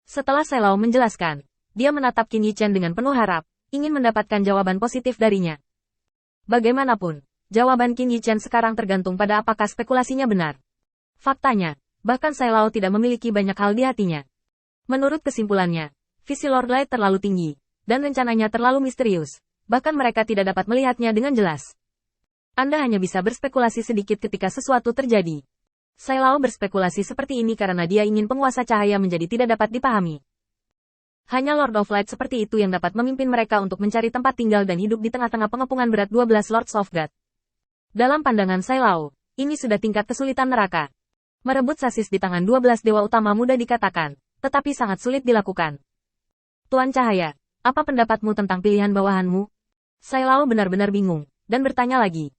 Setelah Sai Lao menjelaskan, dia menatap Qin Yichen dengan penuh harap, ingin mendapatkan jawaban positif darinya. Bagaimanapun, jawaban Qin Yichen sekarang tergantung pada apakah spekulasinya benar. Faktanya, bahkan Sai Lao tidak memiliki banyak hal di hatinya. Menurut kesimpulannya, visi Lord Light terlalu tinggi, dan rencananya terlalu misterius, bahkan mereka tidak dapat melihatnya dengan jelas. Anda hanya bisa berspekulasi sedikit ketika sesuatu terjadi. Sai Lao berspekulasi seperti ini karena dia ingin penguasa cahaya menjadi tidak dapat dipahami. Hanya Lord of Light seperti itu yang dapat memimpin mereka untuk mencari tempat tinggal dan hidup di tengah-tengah pengepungan berat 12 Lords of God. Dalam pandangan Sai Lao, ini sudah tingkat kesulitan neraka. Merebut sasis di tangan 12 dewa utama mudah dikatakan, tetapi sangat sulit dilakukan. Tuan Cahaya, apa pendapatmu tentang pilihan bawahanmu? Sai Lao benar-benar bingung, dan bertanya lagi.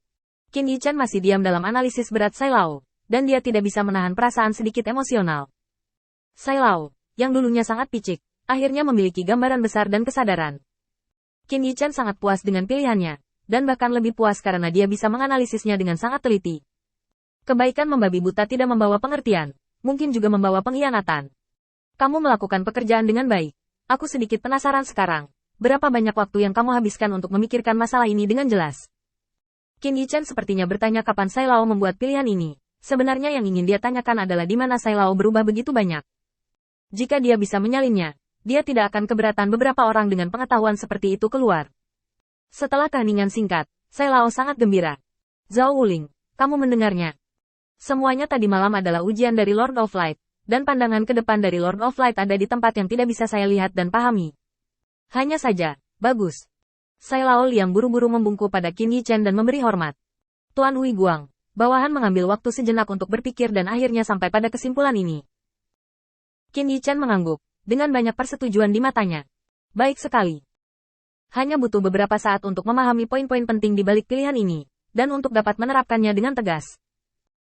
Qin Yichen masih diam dalam analisis berat Sai Lao, dan dia tidak bisa menahan perasaan sedikit emosional. Sai Lao, yang dulunya sangat picik, akhirnya memiliki gambaran besar dan kesadaran. Qin Yichen sangat puas dengan pilihannya, dan bahkan lebih puas karena dia bisa menganalisisnya dengan sangat teliti. Kebaikan membabi buta tidak membawa pengertian, mungkin juga membawa pengkhianatan. Kamu melakukan pekerjaan dengan baik. Aku sedikit penasaran sekarang, berapa banyak waktu yang kamu habiskan untuk memikirkan masalah ini dengan jelas? Qin Yichen sepertinya bertanya kapan Sai Lao membuat pilihan ini. Sebenarnya yang ingin dia tanyakan adalah di mana Sai Lao berubah begitu banyak. Jika dia bisa menyalinnya, dia tidak akan keberatan beberapa orang dengan pengetahuan seperti itu keluar. Setelah keheningan singkat, Sai Lao sangat gembira. Zhao Wuling, kamu mendengarnya? Semuanya tadi malam adalah ujian dari Lord of Light, dan pandangan ke depan dari Lord of Light ada di tempat yang tidak bisa saya lihat dan pahami. Hanya saja, bagus. Sai Lao Liang buru-buru membungkuk pada Qin Yichen dan memberi hormat. Tuan Hui Guang, bawahan mengambil waktu sejenak untuk berpikir dan akhirnya sampai pada kesimpulan ini. Qin Yichen mengangguk, dengan banyak persetujuan di matanya. Baik sekali. Hanya butuh beberapa saat untuk memahami poin-poin penting di balik pilihan ini, dan untuk dapat menerapkannya dengan tegas.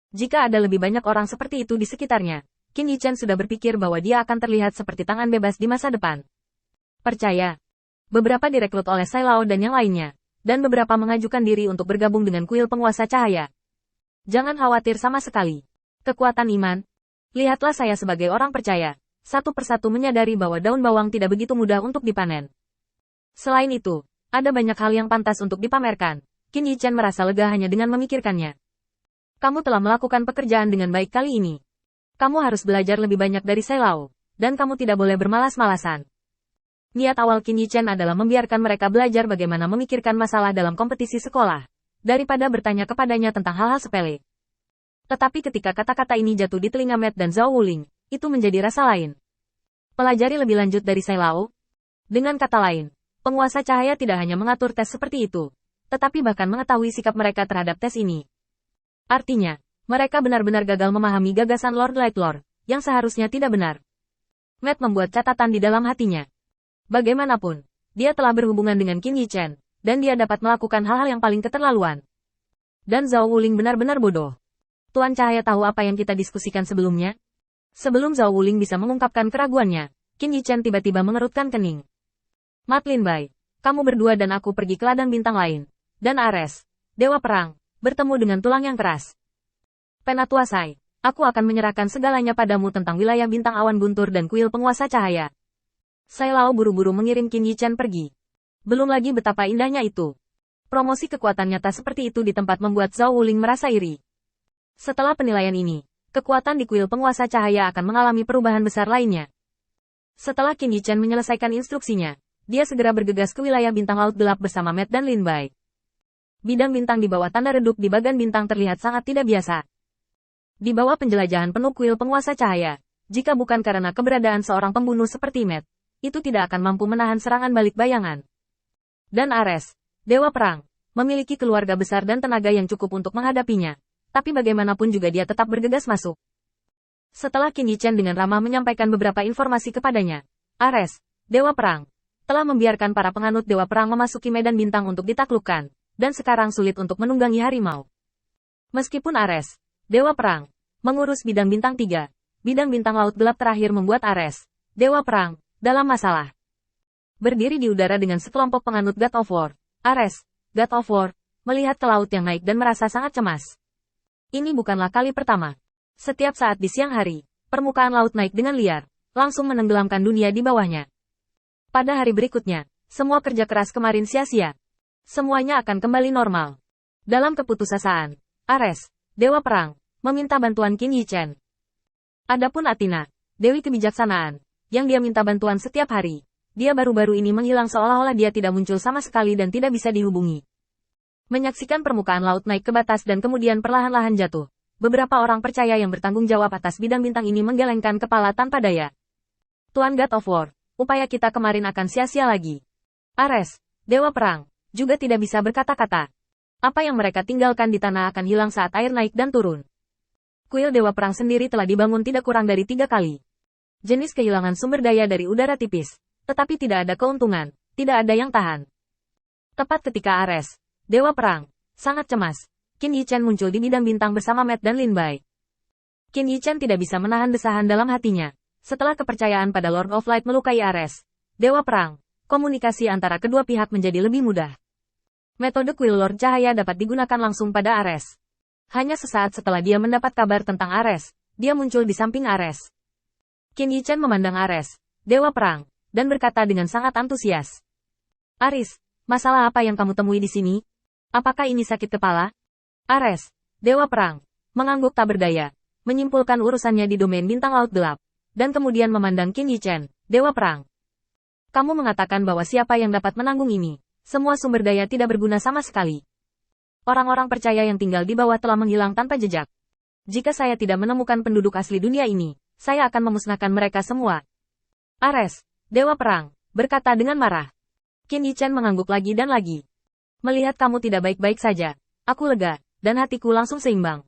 Jika ada lebih banyak orang seperti itu di sekitarnya, Qin Yichen sudah berpikir bahwa dia akan terlihat seperti tangan bebas di masa depan. Percaya. Beberapa direkrut oleh Sai Lao dan yang lainnya, dan beberapa mengajukan diri untuk bergabung dengan kuil penguasa cahaya. Jangan khawatir sama sekali. Kekuatan iman. Lihatlah saya sebagai orang percaya, satu persatu menyadari bahwa daun bawang tidak begitu mudah untuk dipanen. Selain itu, ada banyak hal yang pantas untuk dipamerkan. Qin Yichen merasa lega hanya dengan memikirkannya. Kamu telah melakukan pekerjaan dengan baik kali ini. Kamu harus belajar lebih banyak dari Sai Lao, dan kamu tidak boleh bermalas-malasan. Niat awal Qin Yichen adalah membiarkan mereka belajar bagaimana memikirkan masalah dalam kompetisi sekolah, daripada bertanya kepadanya tentang hal-hal sepele. Tetapi ketika kata-kata ini jatuh di telinga Matt dan Zhao Wuling, itu menjadi rasa lain. Pelajari lebih lanjut dari Sai Lao. Dengan kata lain, penguasa cahaya tidak hanya mengatur tes seperti itu, tetapi bahkan mengetahui sikap mereka terhadap tes ini. Artinya, mereka benar-benar gagal memahami gagasan Lord Light Lord, yang seharusnya tidak benar. Matt membuat catatan di dalam hatinya. Bagaimanapun, dia telah berhubungan dengan Qin Yichen, dan dia dapat melakukan hal-hal yang paling keterlaluan. Dan Zhao Wuling benar-benar bodoh. Tuan Cahaya tahu apa yang kita diskusikan sebelumnya? Sebelum Zhao Wuling bisa mengungkapkan keraguannya, Qin Yichen tiba-tiba mengerutkan kening. Mat Lin Bai, kamu berdua dan aku pergi ke ladang bintang lain. Dan Ares, Dewa Perang, bertemu dengan tulang yang keras. Penatua Sai, aku akan menyerahkan segalanya padamu tentang wilayah bintang awan guntur dan kuil penguasa cahaya. Sai Lao buru-buru mengirim Qin Yichen pergi. Belum lagi betapa indahnya itu. Promosi kekuatan nyata seperti itu di tempat membuat Zhao Wuling merasa iri. Setelah penilaian ini, kekuatan di kuil penguasa cahaya akan mengalami perubahan besar lainnya. Setelah Qin Yichen menyelesaikan instruksinya, dia segera bergegas ke wilayah bintang laut gelap bersama Matt dan Lin Bai. Bidang bintang di bawah tanda redup di bagan bintang terlihat sangat tidak biasa. Di bawah penjelajahan penuh kuil penguasa cahaya, jika bukan karena keberadaan seorang pembunuh seperti Matt, itu tidak akan mampu menahan serangan balik bayangan. Dan Ares, Dewa Perang, memiliki keluarga besar dan tenaga yang cukup untuk menghadapinya, tapi bagaimanapun juga dia tetap bergegas masuk. Setelah Qin Yichen dengan ramah menyampaikan beberapa informasi kepadanya, Ares, Dewa Perang, telah membiarkan para penganut Dewa Perang memasuki medan bintang untuk ditaklukkan, dan sekarang sulit untuk menunggangi harimau. Meskipun Ares, Dewa Perang, mengurus bidang bintang 3, bidang bintang laut gelap terakhir membuat Ares, Dewa Perang, dalam masalah. Berdiri di udara dengan sekelompok penganut God of War, Ares, God of War, melihat ke laut yang naik dan merasa sangat cemas. Ini bukanlah kali pertama. Setiap saat di siang hari, permukaan laut naik dengan liar, langsung menenggelamkan dunia di bawahnya. Pada hari berikutnya, semua kerja keras kemarin sia-sia. Semuanya akan kembali normal. Dalam keputusasaan, Ares, Dewa Perang, meminta bantuan Qin Yichen. Adapun Athena, Dewi Kebijaksanaan, yang dia minta bantuan setiap hari. Dia baru-baru ini menghilang seolah-olah dia tidak muncul sama sekali dan tidak bisa dihubungi. Menyaksikan permukaan laut naik ke batas dan kemudian perlahan-lahan jatuh. Beberapa orang percaya yang bertanggung jawab atas bidang bintang ini menggelengkan kepala tanpa daya. Tuan God of War, upaya kita kemarin akan sia-sia lagi. Ares, Dewa Perang, juga tidak bisa berkata-kata. Apa yang mereka tinggalkan di tanah akan hilang saat air naik dan turun. Kuil Dewa Perang sendiri telah dibangun tidak kurang dari 3 kali. Jenis kehilangan sumber daya dari udara tipis. Tetapi tidak ada keuntungan, tidak ada yang tahan. Tepat ketika Ares, Dewa Perang, sangat cemas, Qin Yichen muncul di bidang bintang bersama Matt dan Lin Bai. Qin Yichen tidak bisa menahan desahan dalam hatinya. Setelah kepercayaan pada Lord of Light melukai Ares, Dewa Perang, komunikasi antara kedua pihak menjadi lebih mudah. Metode kuil Lord Cahaya dapat digunakan langsung pada Ares. Hanya sesaat setelah dia mendapat kabar tentang Ares, dia muncul di samping Ares. Qin Yichen memandang Ares, Dewa Perang, dan berkata dengan sangat antusias. Ares, masalah apa yang kamu temui di sini? Apakah ini sakit kepala? Ares, Dewa Perang, mengangguk tak berdaya, menyimpulkan urusannya di domain bintang laut gelap, dan kemudian memandang Qin Yichen, Dewa Perang. Kamu mengatakan bahwa siapa yang dapat menanggung ini? Semua sumber daya tidak berguna sama sekali. Orang-orang percaya yang tinggal di bawah telah menghilang tanpa jejak. Jika saya tidak menemukan penduduk asli dunia ini, saya akan memusnahkan mereka semua. Ares, Dewa Perang, berkata dengan marah. Qin Yichen mengangguk lagi dan lagi. Melihat kamu tidak baik-baik saja, aku lega, dan hatiku langsung seimbang.